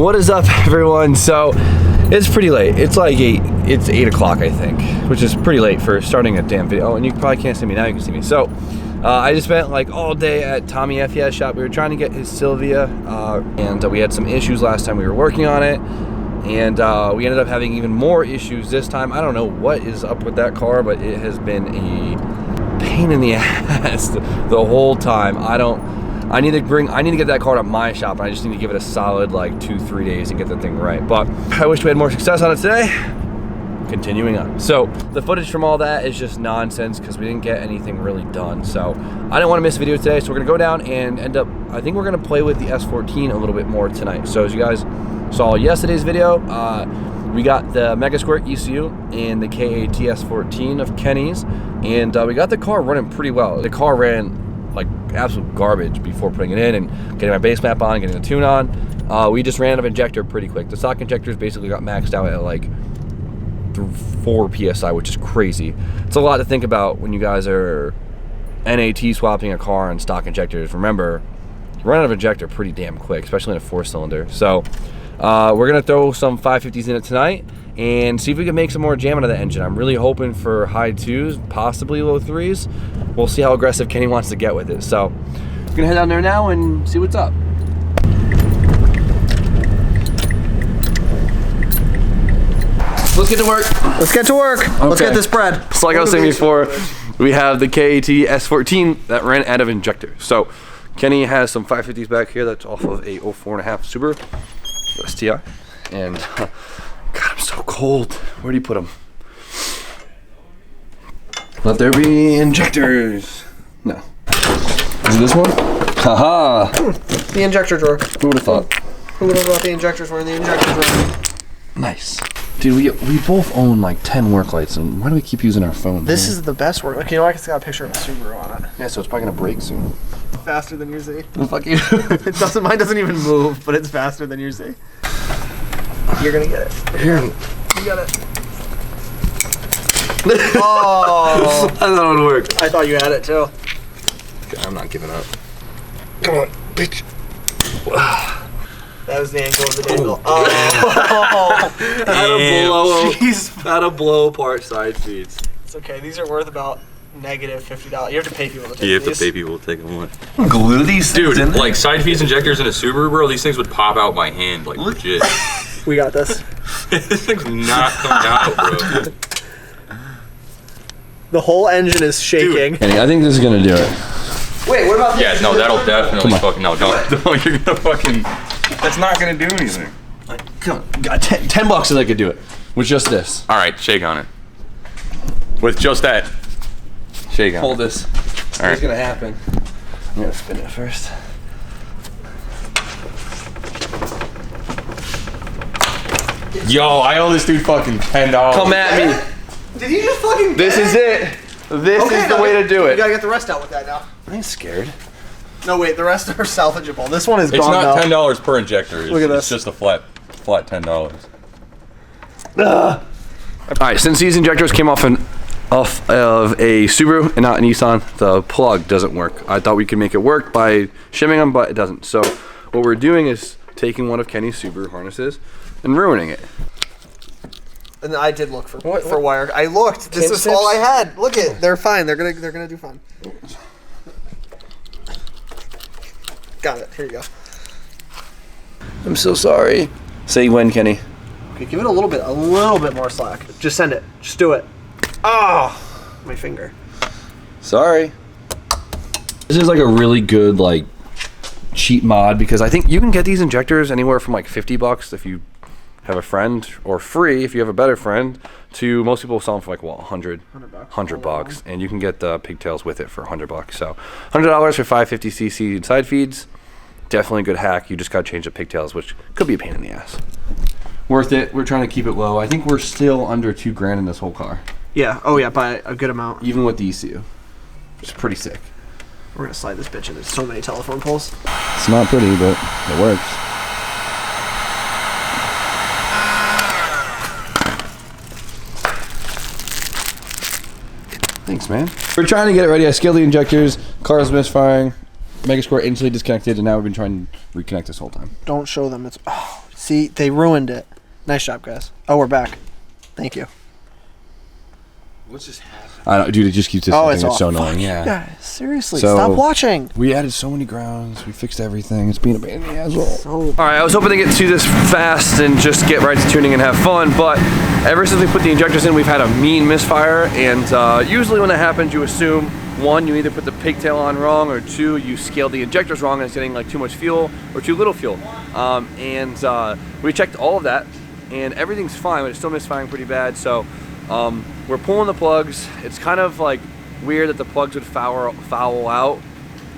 What is up, everyone? So it's pretty late. It's like 8 o'clock, I think, which is pretty late for starting a damn video. Oh, and you probably can't see me now. You can see me. So I just spent like all day at Tommy FES shop. We were trying to get his Sylvia, and we had some issues last time we were working on it, and we ended up having even more issues this time. I don't know what is up with that car, but it has been a pain in the ass the whole time. I need to get that car to my shop, and I just need to give it a solid like 2-3 days and get the thing right. But I wish we had more success on it today. Continuing on. So the footage from all that is just nonsense because we didn't get anything really done. So I didn't want to miss a video today, so we're gonna go down and I think we're gonna play with the S14 a little bit more tonight. So as you guys saw yesterday's video, we got the Mega Squirt ECU and the KAT S14 of Kenny's, and we got the car running pretty well. The car ran like absolute garbage before putting it in and getting my base map on, getting the tune on. We just ran out of injector pretty quick. The stock injectors basically got maxed out at like 4 PSI, which is crazy. It's a lot to think about when you guys are NAT swapping a car on stock injectors. Remember, you run out of injector pretty damn quick, especially in a 4-cylinder. So we're gonna throw some 550s in it tonight and see if we can make some more jam out of the engine. I'm really hoping for high 2s, possibly low 3s. We'll see how aggressive Kenny wants to get with it. So we're gonna head down there now and see what's up. Let's get to work. Let's get to work. Okay. Let's get this bread. So like I was saying before, we have the KAT S14 that ran out of injector. So Kenny has some 550s back here that's off of a 04.5 Subaru STI. And God, I'm so cold. Where do you put them? Let there be injectors. No. Is it this one? Haha. The injector drawer. Who would have thought? Who would have thought the injectors were in the injector drawer? Nice. Dude, we both own like 10 work lights, and why do we keep using our phones? This is the best work. Okay, you know, I got a picture of a Subaru on it. Yeah, so it's probably gonna break soon. Faster than your Z. Well, fuck you. It doesn't. Mine doesn't even move, but it's faster than your Z. You're gonna get it. Here. You got it. Oh! I thought it would work. I thought you had it too. Okay, I'm not giving up. Come on, bitch. That was the angle of the dangle. Oh! How to blow apart side feeds. It's okay. These are worth about -$50. You have to pay people to take these. You have to pay people to take them away. Glue these things in there? Like side feeds injectors in a Subaru, bro, these things would pop out by hand, like legit. We got this. This thing's not coming out, bro. The whole engine is shaking. Kenny, I think this is gonna do it. Wait, what about this? Yeah, no, that'll definitely fucking, no, don't, you're gonna fucking, that's not gonna do anything. Come on, got 10 bucks and I could do it. With just this. All right, shake on it. With just that. Shake on Hold it. this. All right. What's gonna happen? I'm gonna spin it first. Yo, I owe this dude fucking $10. Come at me. Did he just fucking This is it. This is the way to do You it. gotta get the rest out with that now. I ain't scared. No, wait, the rest are salvageable. This one is It's gone not now. $10 per injector. Look at It's this. just a flat $10. Alright, since these injectors came off of a Subaru and not a Nissan, the plug doesn't work. I thought we could make it work by shimming them, but it doesn't. So what we're doing is taking one of Kenny's Subaru harnesses and ruining it. And I did look for wire. I looked. This is all I had. Look it. They're fine. They're gonna do fine. Got it. Here you go. I'm so sorry. Say when, Kenny. Okay, give it a little bit more slack. Just send it. Just do it. Ah, my finger. Sorry. This is like a really good like cheap mod because I think you can get these injectors anywhere from like 50 bucks if you have a friend, or free if you have a better friend, to most people sell them for like what, 100 bucks, and you can get the pigtails with it for 100 bucks. So $100 for 550cc side feeds, definitely a good hack. You just gotta change the pigtails, which could be a pain in the ass. Worth it. We're trying to keep it low. I think we're still under $2,000 in this whole car. Yeah. Oh yeah, by a good amount. Even with the ECU, which is pretty sick. We're gonna slide this bitch in. There's so many telephone poles. It's not pretty, but it works. Thanks, man. We're trying to get it ready. I scaled the injectors. Car's misfiring. Mega Squirt instantly disconnected, and now we've been trying to reconnect this whole time. Don't show them. It's. Oh, See, they ruined it. Nice job, guys. Oh, we're back. Thank you. What's just happening? I don't, dude. It just keeps disappearing. It's It's off. so annoying. Fuck you Yeah. guys, seriously, So- stop watching. We added so many grounds. We fixed everything. It's being a pain in the asshole. So All right, I was hoping to get to this fast and just get right to tuning and have fun, but ever since we put the injectors in, we've had a mean misfire, and usually when that happens, you assume, one, you either put the pigtail on wrong, or two, you scaled the injectors wrong and it's getting like too much fuel or too little fuel. We checked all of that, and everything's fine, but it's still misfiring pretty bad, so we're pulling the plugs. It's kind of like weird that the plugs would foul out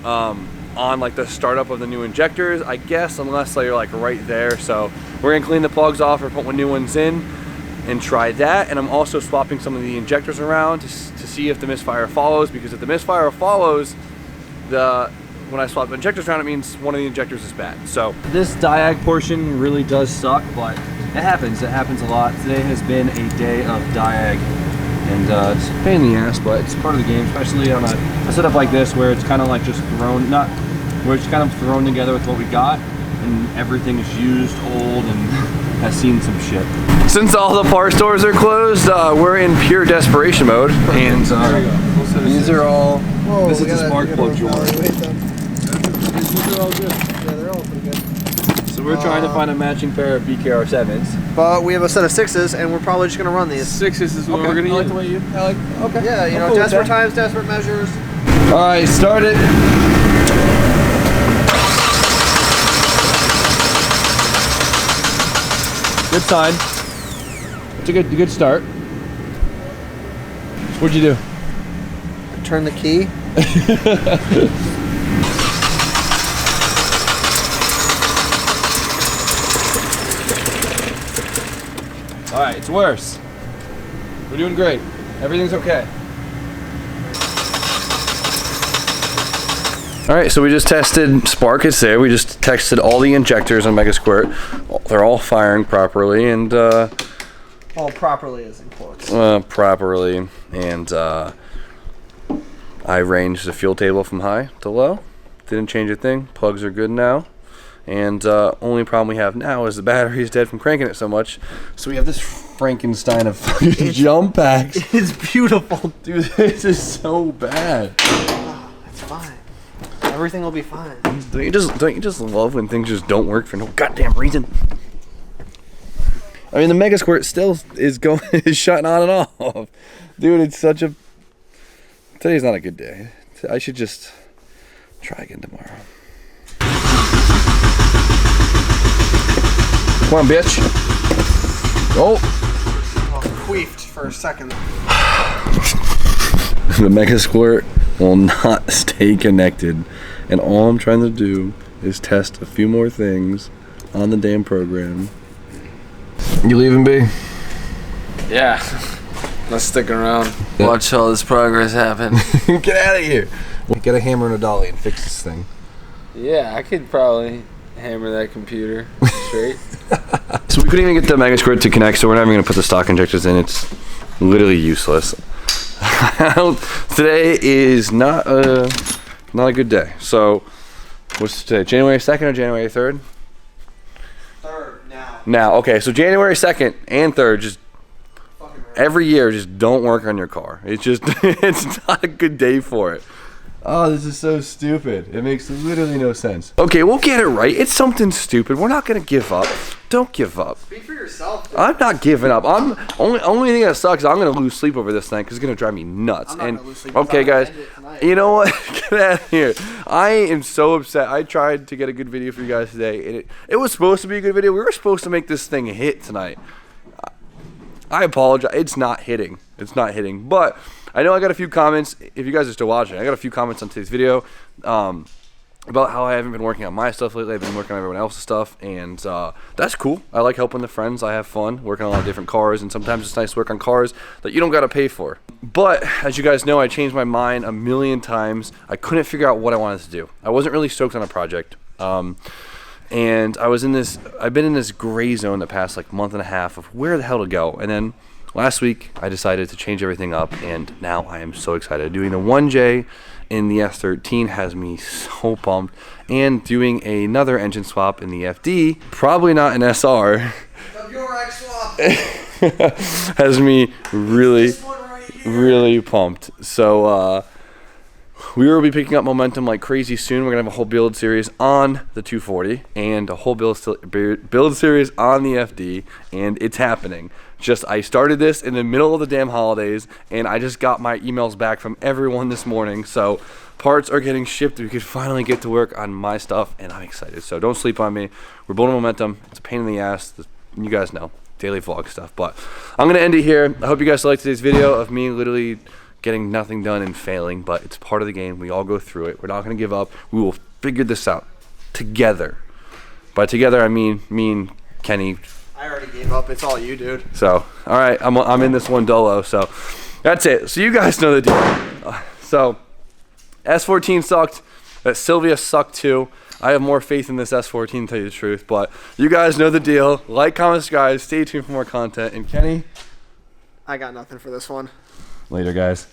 on like the startup of the new injectors, I guess, unless they're like right there. So we're gonna clean the plugs off or put new ones in and try that. And I'm also swapping some of the injectors around to see if the misfire follows, because if the misfire follows, when I swap the injectors around, it means one of the injectors is bad. So this diag portion really does suck, but it happens. It happens a lot. Today has been a day of diag, and it's a pain in the ass, but it's part of the game, especially on a setup like this where it's kind of like just thrown, where it's kind of thrown together with what we got, and everything is used, old, and has seen some shit. Since all the parts stores are closed, we're in pure desperation mode, and these are all. Whoa, this is the spark plug drawer. These are all good. Yeah, they're all pretty good. So we're trying to find a matching pair of BKR7s. But we have a set of 6s, and we're probably just gonna run these. 6s is what we're gonna I like use. the way you. I like. Okay. Yeah, you I'm know, cool with desperate that. times, desperate measures. All right, start it. Good sign. It's a good start. What'd you do? Turn the key. All right, it's worse. We're doing great. Everything's okay. All right, so we just tested spark. It's there. We just tested all the injectors on Mega Squirt. They're all firing properly, and All properly is in quotes. properly. And I ranged the fuel table from high to low. Didn't change a thing. Plugs are good now. And only problem we have now is the battery is dead from cranking it so much. So we have this Frankenstein of fucking jump packs. It's beautiful. Dude, this is so bad. It's fine. Everything will be fine. Don't you just love when things just don't work for no goddamn reason? I mean, the Mega Squirt still is shutting on and off. Dude, it's such a... Today's not a good day. I should just try again tomorrow. Come on, bitch. Oh. Queefed for a second. The Mega Squirt will not stay connected. And all I'm trying to do is test a few more things on the damn program. You leaving, B? Yeah. Let's stick around. Watch all this progress happen. Get out of here. Get a hammer and a dolly and fix this thing. Yeah, I could probably hammer that computer straight. So we couldn't even get the Mega Squirt to connect, so we're not even going to put the stock injectors in. It's literally useless. Today is not a good day. So, what's today? January 2nd or January 3rd? 3rd now. Now, okay, so January 2nd and 3rd, just every year, just don't work on your car. It's just, it's not a good day for it. Oh, this is so stupid. It makes literally no sense. Okay, we'll get it right. It's something stupid. We're not gonna give up. Don't give up. Speak for yourself. Dude. I'm not giving up. I'm only thing that sucks is I'm gonna lose sleep over this thing because it's gonna drive me nuts. I'm not and gonna lose sleep. okay, I'm gonna guys, end it tonight. you know what? Get out of here. I am so upset. I tried to get a good video for you guys today, and it was supposed to be a good video. We were supposed to make this thing hit tonight. I apologize. It's not hitting. It's not hitting. But I know I got a few comments. If you guys are still watching, I got a few comments on today's video about how I haven't been working on my stuff lately. I've been working on everyone else's stuff, and that's cool. I like helping the friends. I have fun working on a lot of different cars, and sometimes it's nice to work on cars that you don't got to pay for. But as you guys know, I changed my mind a million times. I couldn't figure out what I wanted to do. I wasn't really stoked on a project. And I've been in this gray zone the past like month and a half of where the hell to go. And then last week I decided to change everything up, and now I am so excited. Doing a 1J in the S13 has me so pumped, and doing another engine swap in the FD, probably not an SR, has me really pumped. So we will be picking up momentum like crazy soon. We're gonna have a whole build series on the 240 and a whole build series on the FD, and it's happening. Just I started this in the middle of the damn holidays, and I just got my emails back from everyone this morning. So parts are getting shipped. We could finally get to work on my stuff, and I'm excited. So don't sleep on me. We're building momentum. It's a pain in the ass. You guys know, daily vlog stuff. But I'm gonna end it here. I hope you guys liked today's video of me literally getting nothing done and failing, but it's part of the game. We all go through it. We're not gonna give up. We will figure this out together. By together, I mean me and Kenny. I already gave up. It's all you, dude. So, all right, I'm in this one dolo. So, that's it. So you guys know the deal. So, S14 sucked. Sylvia sucked too. I have more faith in this S14, to tell you the truth. But you guys know the deal. Like, comment, subscribe. Stay tuned for more content. And Kenny, I got nothing for this one. Later, guys.